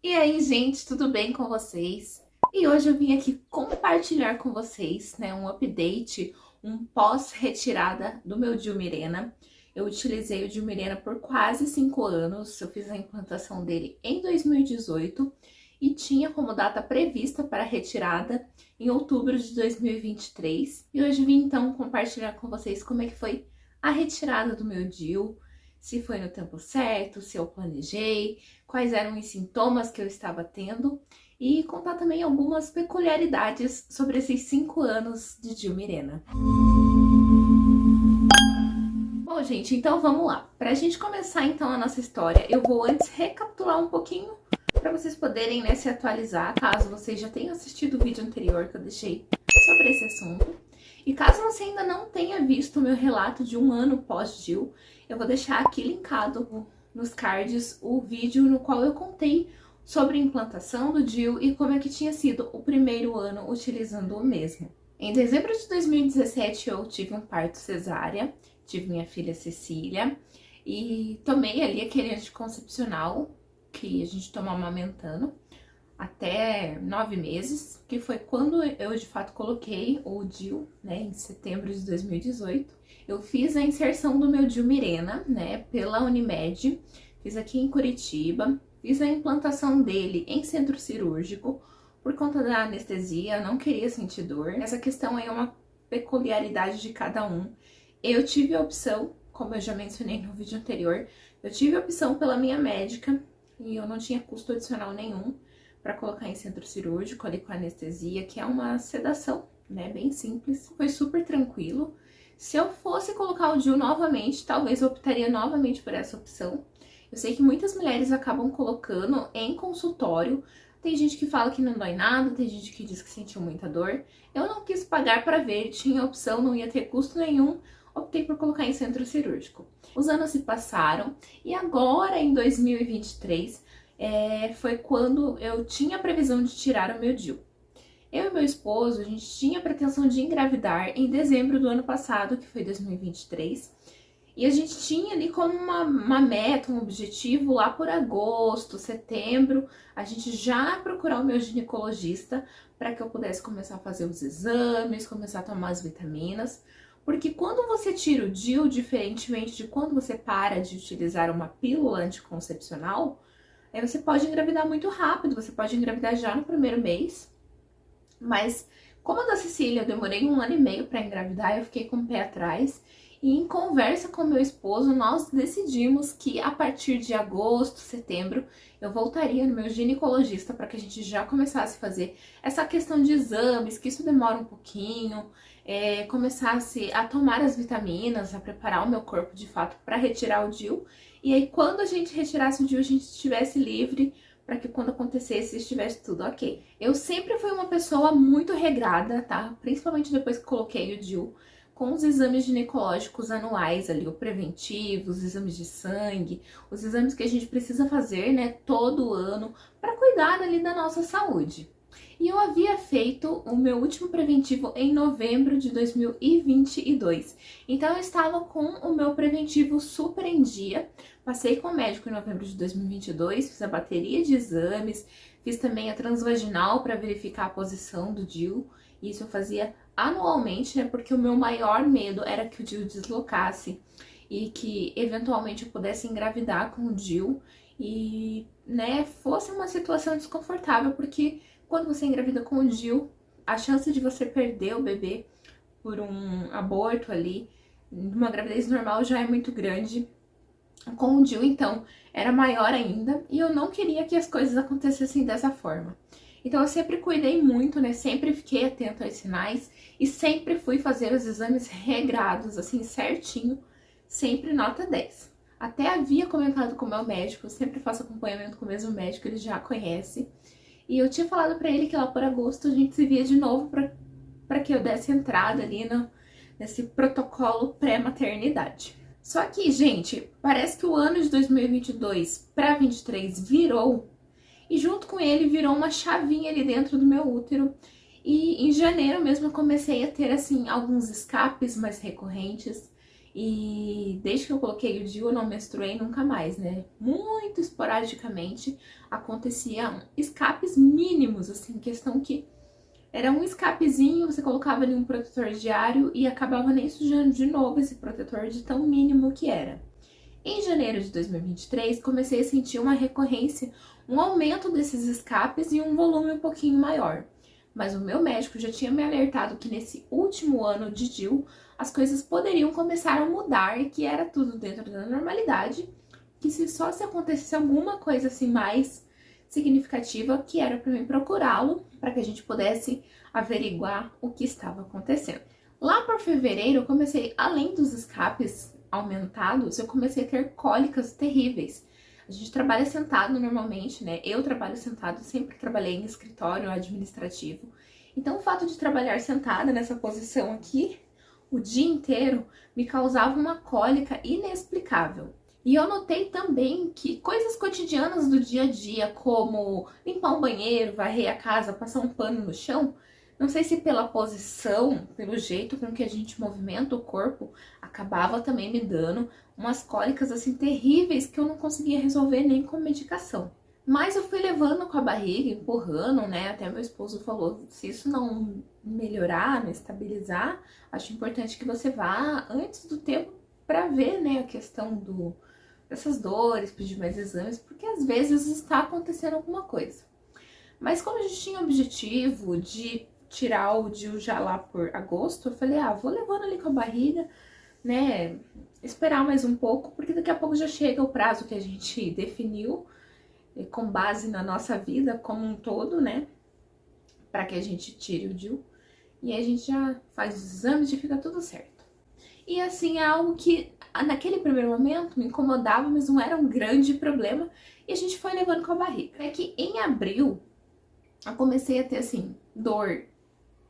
E aí, gente, tudo bem com vocês? E hoje eu vim aqui compartilhar com vocês, né, um update, um pós-retirada do meu DIU Mirena. Eu utilizei o DIU Mirena por quase 5 anos, eu fiz a implantação dele em 2018 e tinha como data prevista para a retirada em outubro de 2023. E hoje vim então compartilhar com vocês como é que foi a retirada do meu DIU, se foi no tempo certo, se eu planejei, quais eram os sintomas que eu estava tendo e contar também algumas peculiaridades sobre esses 5 anos de DIU Mirena. Bom, gente, então vamos lá. Para a gente começar então a nossa história, eu vou antes recapitular um pouquinho para vocês poderem, né, se atualizar, caso vocês já tenham assistido o vídeo anterior que eu deixei sobre esse assunto. E caso você ainda não tenha visto o meu relato de 1 ano pós-DIU, eu vou deixar aqui linkado nos cards o vídeo no qual eu contei sobre a implantação do DIU e como é que tinha sido o primeiro ano utilizando o mesmo. Em dezembro de 2017 eu tive um parto cesárea, tive minha filha Cecília e tomei ali aquele anticoncepcional que a gente toma amamentando até 9 meses, que foi quando eu de fato coloquei o DIU, né, em setembro de 2018. Eu fiz a inserção do meu DIU Mirena, né, pela Unimed, fiz aqui em Curitiba, fiz a implantação dele em centro cirúrgico, por conta da anestesia, eu não queria sentir dor. Essa questão é uma peculiaridade de cada um. Eu tive a opção, como eu já mencionei no vídeo anterior, eu tive a opção pela minha médica e eu não tinha custo adicional nenhum para colocar em centro cirúrgico ali com anestesia, que é uma sedação, né, bem simples. Foi super tranquilo. Se eu fosse colocar o DIU novamente, talvez eu optaria novamente por essa opção. Eu sei que muitas mulheres acabam colocando em consultório. Tem gente que fala que não dói nada, tem gente que diz que sentiu muita dor. Eu não quis pagar para ver, tinha opção, não ia ter custo nenhum. Optei por colocar em centro cirúrgico. Os anos se passaram e agora, em 2023, foi quando eu tinha a previsão de tirar o meu DIU. Eu e meu esposo, a gente tinha a pretensão de engravidar em dezembro do ano passado, que foi 2023. E a gente tinha ali como uma meta, um objetivo lá por agosto, setembro, a gente já procurar o meu ginecologista para que eu pudesse começar a fazer os exames, começar a tomar as vitaminas. Porque quando você tira o DIU, diferentemente de quando você para de utilizar uma pílula anticoncepcional, aí você pode engravidar muito rápido, você pode engravidar já no primeiro mês. Mas como a da Cecília, eu demorei 1 ano e meio para engravidar, eu fiquei com o pé atrás. E em conversa com meu esposo, nós decidimos que a partir de agosto, setembro, eu voltaria no meu ginecologista para que a gente já começasse a fazer essa questão de exames, que isso demora um pouquinho, começasse a tomar as vitaminas, a preparar o meu corpo de fato para retirar o DIU. E aí, quando a gente retirasse o DIU, a gente estivesse livre para que quando acontecesse estivesse tudo ok. Eu sempre fui uma pessoa muito regrada, tá? Principalmente depois que coloquei o DIU, com os exames ginecológicos anuais ali, o preventivo, os exames de sangue, os exames que a gente precisa fazer, né, todo ano para cuidar ali da nossa saúde. E eu havia feito o meu último preventivo em novembro de 2022. Então eu estava com o meu preventivo super em dia. Passei com o médico em novembro de 2022, fiz a bateria de exames, fiz também a transvaginal para verificar a posição do DIU. Isso eu fazia anualmente, né? Porque o meu maior medo era que o DIU deslocasse e que eventualmente eu pudesse engravidar com o DIU e, né, fosse uma situação desconfortável, porque quando você engravida com o DIU, a chance de você perder o bebê por um aborto ali, numa gravidez normal, já é muito grande. Com o DIU, então, era maior ainda, e eu não queria que as coisas acontecessem dessa forma. Então, eu sempre cuidei muito, né? Sempre fiquei atento aos sinais e sempre fui fazer os exames regrados, assim, certinho, sempre nota 10. Até havia comentado com o meu médico, eu sempre faço acompanhamento com o mesmo médico, ele já conhece. E eu tinha falado pra ele que lá por agosto a gente se via de novo pra que eu desse entrada ali nesse protocolo pré-maternidade. Só que, gente, parece que o ano de 2022 para 23 virou e junto com ele virou uma chavinha ali dentro do meu útero. E em janeiro mesmo eu comecei a ter, assim, alguns escapes mais recorrentes. E desde que eu coloquei o DIU, eu não menstruei nunca mais, né? Muito esporadicamente aconteciam escapes mínimos, assim, questão que era um escapezinho, você colocava ali um protetor diário e acabava nem sujando de novo esse protetor de tão mínimo que era. Em janeiro de 2023, comecei a sentir uma recorrência, um aumento desses escapes e um volume um pouquinho maior. Mas o meu médico já tinha me alertado que nesse último ano de DIU, as coisas poderiam começar a mudar e que era tudo dentro da normalidade, que se acontecesse alguma coisa assim mais significativa, que era para mim procurá-lo, para que a gente pudesse averiguar o que estava acontecendo. Lá por fevereiro, eu comecei, além dos escapes aumentados, eu comecei a ter cólicas terríveis. A gente trabalha sentado normalmente, né? Eu trabalho sentado, sempre trabalhei em escritório administrativo. Então, o fato de trabalhar sentada nessa posição aqui, o dia inteiro, me causava uma cólica inexplicável. E eu notei também que coisas cotidianas do dia a dia, como limpar um banheiro, varrer a casa, passar um pano no chão, não sei se pela posição, pelo jeito com que a gente movimenta o corpo, acabava também me dando umas cólicas assim terríveis que eu não conseguia resolver nem com medicação. Mas eu fui levando com a barriga, empurrando, né? Até meu esposo falou, se isso não melhorar, não estabilizar, acho importante que você vá antes do tempo para ver, né, a questão dessas dores, pedir mais exames, porque às vezes está acontecendo alguma coisa. Mas como a gente tinha o objetivo de tirar o DIU já lá por agosto, eu falei, vou levando ali com a barriga, né, esperar mais um pouco, porque daqui a pouco já chega o prazo que a gente definiu, com base na nossa vida como um todo, né, para que a gente tire o DIU, e aí a gente já faz os exames e fica tudo certo. E assim, é algo que naquele primeiro momento me incomodava, mas não era um grande problema, e a gente foi levando com a barriga. É que em abril, eu comecei a ter, assim, dor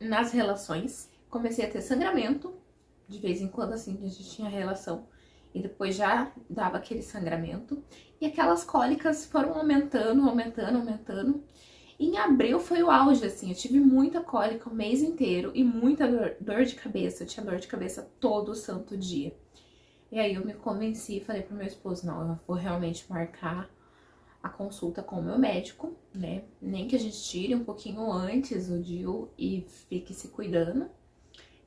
nas relações, comecei a ter sangramento, de vez em quando, assim, a gente tinha relação, e depois já dava aquele sangramento, e aquelas cólicas foram aumentando, aumentando, aumentando. E em abril foi o auge, assim, eu tive muita cólica o mês inteiro e muita dor de cabeça, eu tinha dor de cabeça todo santo dia. E aí eu me convenci e falei pro meu esposo, não, eu vou realmente marcar a consulta com o meu médico, né? Nem que a gente tire um pouquinho antes o DIU e fique se cuidando.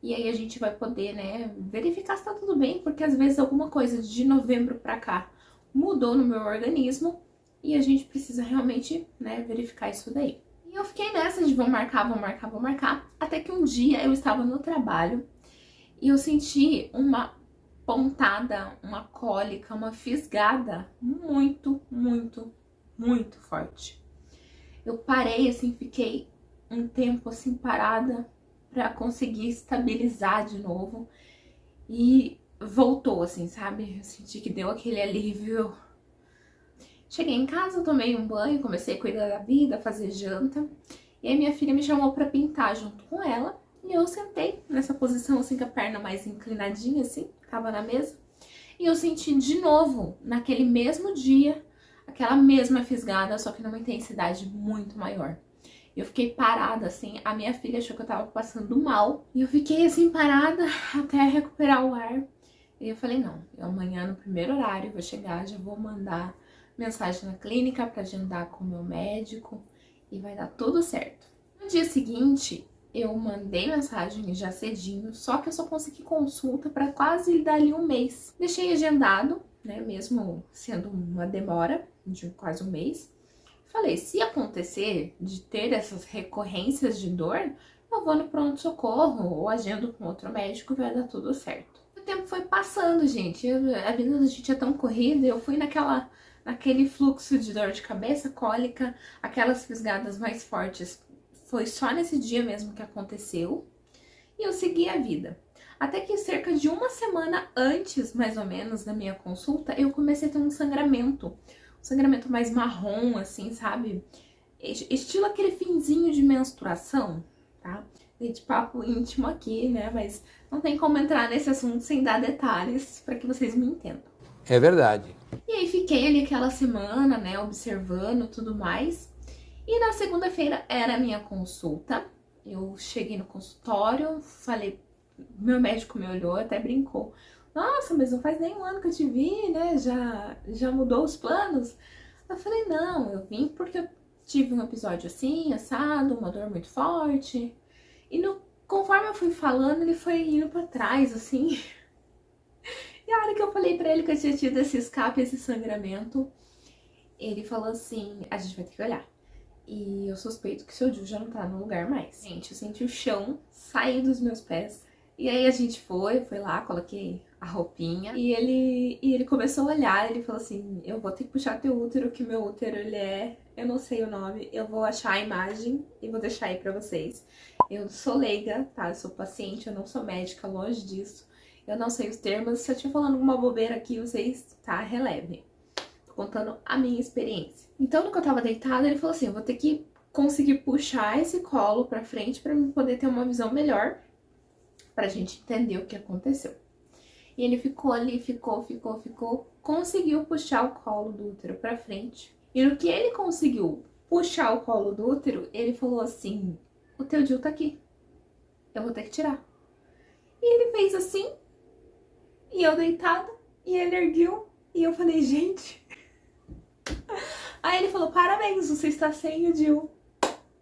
E aí a gente vai poder, né, verificar se tá tudo bem, porque às vezes alguma coisa de novembro pra cá mudou no meu organismo e a gente precisa realmente, né, verificar isso daí. E eu fiquei nessa de vou marcar, vou marcar, vou marcar, até que um dia eu estava no trabalho e eu senti uma pontada, uma cólica, uma fisgada muito, muito, muito forte. Eu parei assim, fiquei um tempo assim parada pra conseguir estabilizar de novo e voltou assim, sabe? Eu senti que deu aquele alívio. Cheguei em casa, tomei um banho, comecei a cuidar da vida, fazer janta. E aí minha filha me chamou pra pintar junto com ela. E eu sentei nessa posição assim, com a perna mais inclinadinha assim, tava na mesa. E eu senti de novo, naquele mesmo dia, aquela mesma fisgada, só que numa intensidade muito maior. Eu fiquei parada, assim, a minha filha achou que eu tava passando mal. E eu fiquei assim, parada, até recuperar o ar. E eu falei, não, eu amanhã no primeiro horário vou chegar, já vou mandar mensagem na clínica pra agendar com o meu médico. E vai dar tudo certo. No dia seguinte, eu mandei mensagem já cedinho, só que eu só consegui consulta pra quase dali um mês. Deixei agendado, né, mesmo sendo uma demora de quase um mês. Falei, se acontecer de ter essas recorrências de dor, eu vou no pronto-socorro ou agendo com outro médico e vai dar tudo certo. O tempo foi passando, gente. A vida da gente é tão corrida, eu fui naquele fluxo de dor de cabeça, cólica, aquelas fisgadas mais fortes. Foi só nesse dia mesmo que aconteceu e eu segui a vida. Até que cerca de uma semana antes, mais ou menos, da minha consulta, eu comecei a ter um sangramento mais marrom, assim, sabe? Estilo aquele finzinho de menstruação, tá? De papo íntimo aqui, né? Mas não tem como entrar nesse assunto sem dar detalhes para que vocês me entendam. É verdade. E aí fiquei ali aquela semana, né, observando tudo mais. E na segunda-feira era a minha consulta. Eu cheguei no consultório, falei, meu médico me olhou, até brincou. Nossa, mas não faz nem um ano que eu te vi, né? Já mudou os planos? Eu falei, não, eu vim porque eu tive um episódio assim, assado, uma dor muito forte. E conforme eu fui falando, ele foi indo pra trás, assim. E a hora que eu falei pra ele que eu tinha tido esse escape, esse sangramento, ele falou assim, a gente vai ter que olhar. E eu suspeito que seu Jill já não tá no lugar mais. Gente, eu senti o chão sair dos meus pés. E aí a gente foi lá, coloquei a roupinha. E ele começou a olhar, ele falou assim, eu vou ter que puxar teu útero, que meu útero, ele é... Eu não sei o nome, eu vou achar a imagem e vou deixar aí pra vocês. Eu sou leiga, tá? Eu sou paciente, eu não sou médica, longe disso. Eu não sei os termos, se eu estiver falando alguma bobeira aqui, vocês, tá? Relevem. Tô contando a minha experiência. Então, no que eu tava deitada, ele falou assim, eu vou ter que conseguir puxar esse colo pra frente pra eu poder ter uma visão melhor, pra gente entender o que aconteceu. E ele ficou ali, ficou, conseguiu puxar o colo do útero pra frente. E no que ele conseguiu puxar o colo do útero, ele falou assim, o teu DIU tá aqui, eu vou ter que tirar. E ele fez assim, e eu deitada, e ele ergueu, e eu falei, gente... Aí ele falou, parabéns, você está sem o DIU.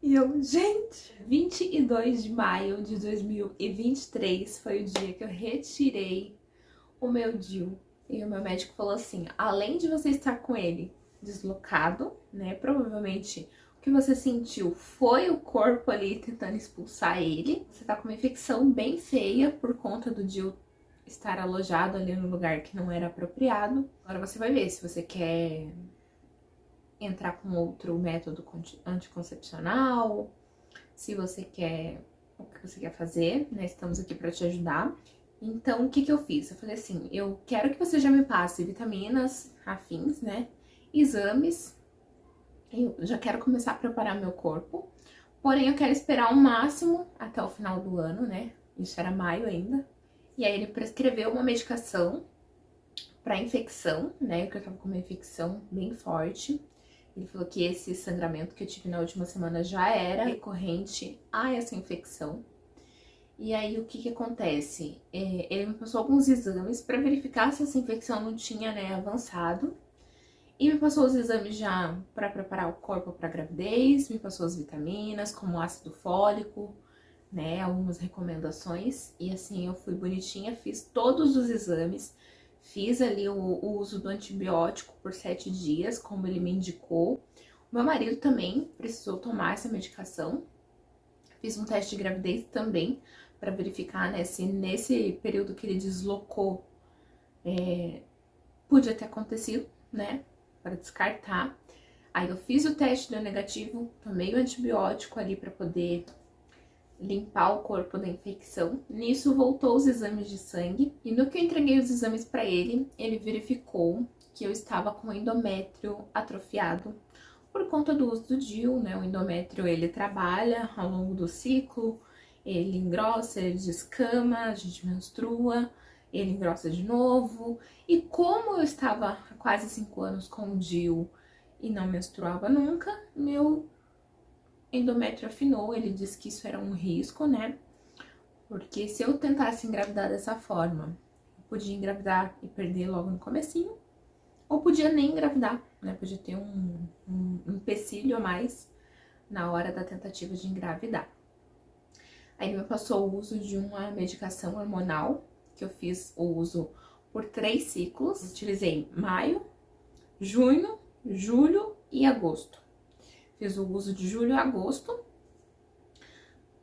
E eu, gente... 22 de maio de 2023 foi o dia que eu retirei o meu DIU. E o meu médico falou assim, além de você estar com ele deslocado, né, provavelmente o que você sentiu foi o corpo ali tentando expulsar ele. Você tá com uma infecção bem feia por conta do DIU estar alojado ali no lugar que não era apropriado. Agora você vai ver se você quer entrar com outro método anticoncepcional, se você quer, o que você quer fazer, né? Estamos aqui para te ajudar. Então, o que eu fiz? Eu falei assim, eu quero que você já me passe vitaminas afins, né? Exames. Eu já quero começar a preparar meu corpo. Porém, eu quero esperar o máximo até o final do ano, né? Isso era maio ainda. E aí ele prescreveu uma medicação para infecção, né? Porque eu tava com uma infecção bem forte. Ele falou que esse sangramento que eu tive na última semana já era recorrente a essa infecção. E aí, o que acontece? Ele me passou alguns exames para verificar se essa infecção não tinha, né, avançado. E me passou os exames já para preparar o corpo para gravidez, me passou as vitaminas, como ácido fólico, né, algumas recomendações. E assim, eu fui bonitinha, fiz todos os exames. Fiz ali o uso do antibiótico por 7 dias, como ele me indicou. O meu marido também precisou tomar essa medicação. Fiz um teste de gravidez também, para verificar, né, se nesse período que ele deslocou, podia ter acontecido, né, para descartar. Aí eu fiz o teste, deu negativo, tomei o antibiótico ali para poder limpar o corpo da infecção. Nisso voltou os exames de sangue e no que eu entreguei os exames para ele, ele verificou que eu estava com endométrio atrofiado por conta do uso do DIU, né? O endométrio, ele trabalha ao longo do ciclo, ele engrossa, ele descama, a gente menstrua, ele engrossa de novo. E como eu estava há quase 5 anos com o DIU e não menstruava nunca, meu endométrio afinou. Ele disse que isso era um risco, né? Porque se eu tentasse engravidar dessa forma, eu podia engravidar e perder logo no comecinho, ou podia nem engravidar, né? Podia ter um empecilho a mais na hora da tentativa de engravidar. Aí ele me passou o uso de uma medicação hormonal, que eu fiz o uso por 3 ciclos. Utilizei maio, junho, julho e agosto. Fiz o uso de julho a agosto,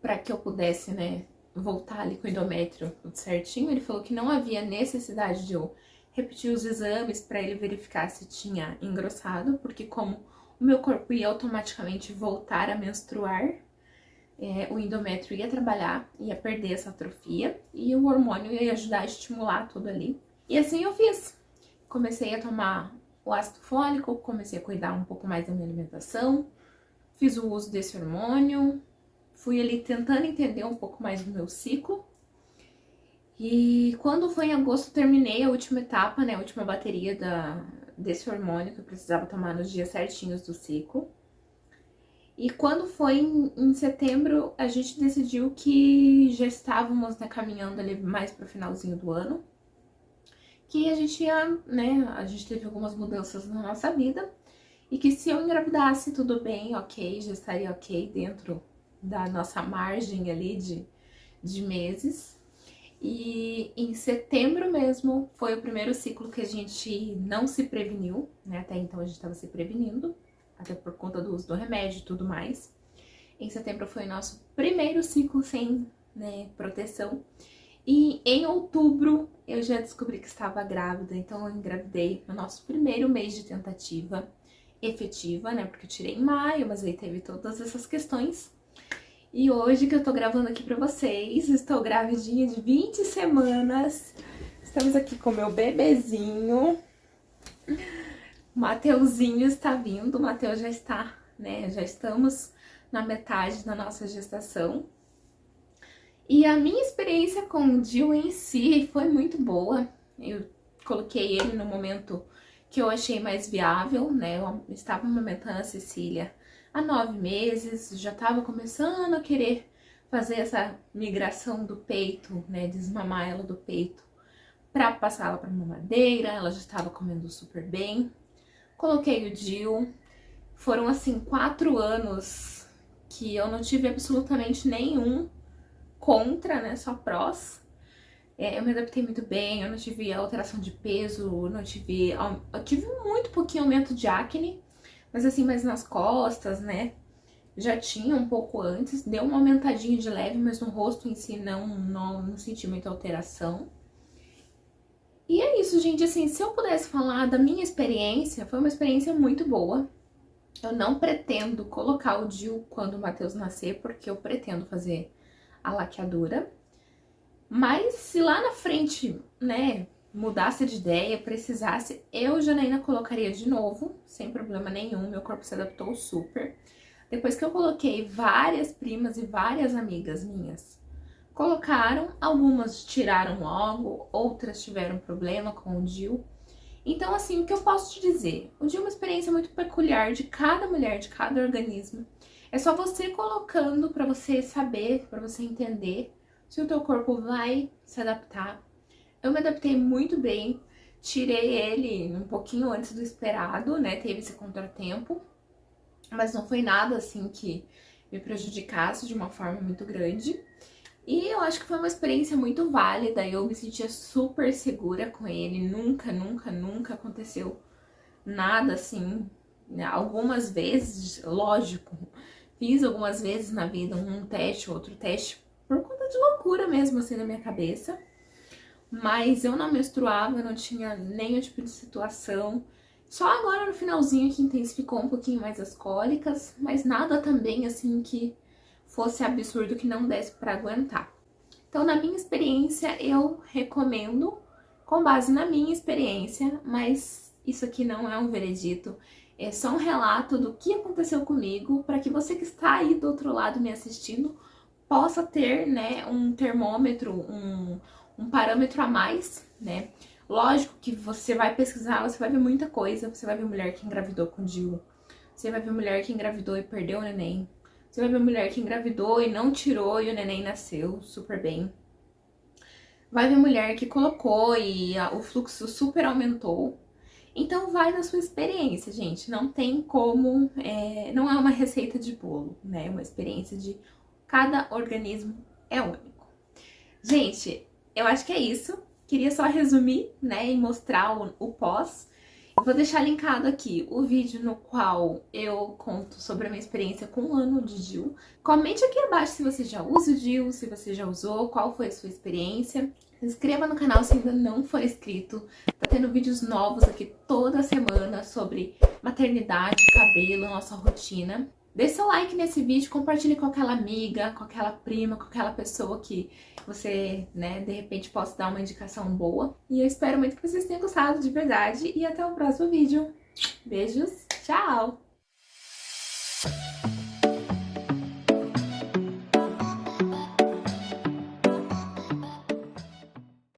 para que eu pudesse, né, voltar ali com o endométrio tudo certinho. Ele falou que não havia necessidade de eu repetir os exames para ele verificar se tinha engrossado, porque como o meu corpo ia automaticamente voltar a menstruar, o endométrio ia trabalhar, ia perder essa atrofia, e o hormônio ia ajudar a estimular tudo ali. E assim eu fiz. Comecei a tomar o ácido fólico, comecei a cuidar um pouco mais da minha alimentação, fiz o uso desse hormônio, fui ali tentando entender um pouco mais do meu ciclo. E quando foi em agosto, terminei a última etapa, né, a última bateria desse hormônio que eu precisava tomar nos dias certinhos do ciclo. E quando foi em setembro, a gente decidiu que já estávamos, né, caminhando ali mais pro finalzinho do ano. que a gente ia, né, a gente teve algumas mudanças na nossa vida e que se eu engravidasse tudo bem, ok, já estaria ok dentro da nossa margem ali de meses. E em setembro mesmo foi o primeiro ciclo que a gente não se preveniu, né? Até então a gente estava se prevenindo, até por conta do uso do remédio e tudo mais. Em setembro foi o nosso primeiro ciclo sem, né, proteção. E em outubro eu já descobri que estava grávida, então eu engravidei no nosso primeiro mês de tentativa efetiva, né? Porque eu tirei em maio, mas aí teve todas essas questões. E hoje que eu tô gravando aqui pra vocês, estou gravidinha de 20 semanas. Estamos aqui com meu bebezinho. O Mateuzinho está vindo, o Mateus já está, né? Já estamos na metade da nossa gestação. E a minha experiência com o DIU em si foi muito boa. Eu coloquei ele no momento que eu achei mais viável, né? Eu estava amamentando a Cecília há 9 meses, já estava começando a querer fazer essa migração do peito, né? Desmamar ela do peito para passar ela para mamadeira, ela já estava comendo super bem. Coloquei o DIU, foram assim 4 anos que eu não tive absolutamente nenhum contra, né? Só prós. Eu me adaptei muito bem, eu não tive alteração de peso, eu tive muito pouquinho aumento de acne, mas assim, mais nas costas, né? Já tinha um pouco antes, deu uma aumentadinha de leve, mas no rosto em si não senti muita alteração. E é isso, gente, assim, se eu pudesse falar da minha experiência, foi uma experiência muito boa. Eu não pretendo colocar o DIU quando o Mateus nascer, porque eu pretendo fazer a laqueadura. Mas se lá na frente, né, mudasse de ideia, precisasse, eu, Janaína, colocaria de novo, sem problema nenhum, meu corpo se adaptou super. Depois que eu coloquei, várias primas e várias amigas minhas colocaram, algumas tiraram logo, outras tiveram problema com o DIU. Então, assim, o que eu posso te dizer? O DIU é uma experiência muito peculiar de cada mulher, de cada organismo. É só você colocando pra você saber, pra você entender se o teu corpo vai se adaptar. Eu me adaptei muito bem, tirei ele um pouquinho antes do esperado, né? Teve esse contratempo, mas não foi nada assim que me prejudicasse de uma forma muito grande. E eu acho que foi uma experiência muito válida, eu me sentia super segura com ele, nunca aconteceu nada assim, né? Algumas vezes, lógico, fiz algumas vezes na vida um teste, outro teste, por conta de loucura mesmo, assim, na minha cabeça. Mas eu não menstruava, não tinha nenhum tipo de situação. Só agora no finalzinho que intensificou um pouquinho mais as cólicas, mas nada também, assim, que fosse absurdo, que não desse pra aguentar. Então, na minha experiência, eu recomendo, com base na minha experiência, mas isso aqui não é um veredito. É só um relato do que aconteceu comigo, para que você que está aí do outro lado me assistindo possa ter, né, um termômetro, um parâmetro a mais, né? Lógico que você vai pesquisar, você vai ver muita coisa, você vai ver mulher que engravidou com DIU, você vai ver mulher que engravidou e perdeu o neném, você vai ver mulher que engravidou e não tirou e o neném nasceu super bem. Vai ver mulher que colocou e o fluxo super aumentou. Então vai na sua experiência, gente. Não tem como, não é uma receita de bolo, né? É uma experiência de cada organismo é único. Gente, eu acho que é isso. Queria só resumir, né, e mostrar o pós. Eu vou deixar linkado aqui o vídeo no qual eu conto sobre a minha experiência com um ano de DIU. Comente aqui abaixo se você já usa o DIU, se você já usou, qual foi a sua experiência. Se inscreva no canal se ainda não for inscrito. Tá tendo vídeos novos aqui toda semana sobre maternidade, cabelo, nossa rotina. Deixe seu like nesse vídeo, compartilhe com aquela amiga, com aquela prima, com aquela pessoa que você, né, de repente possa dar uma indicação boa. E eu espero muito que vocês tenham gostado de verdade e até o próximo vídeo. Beijos, tchau!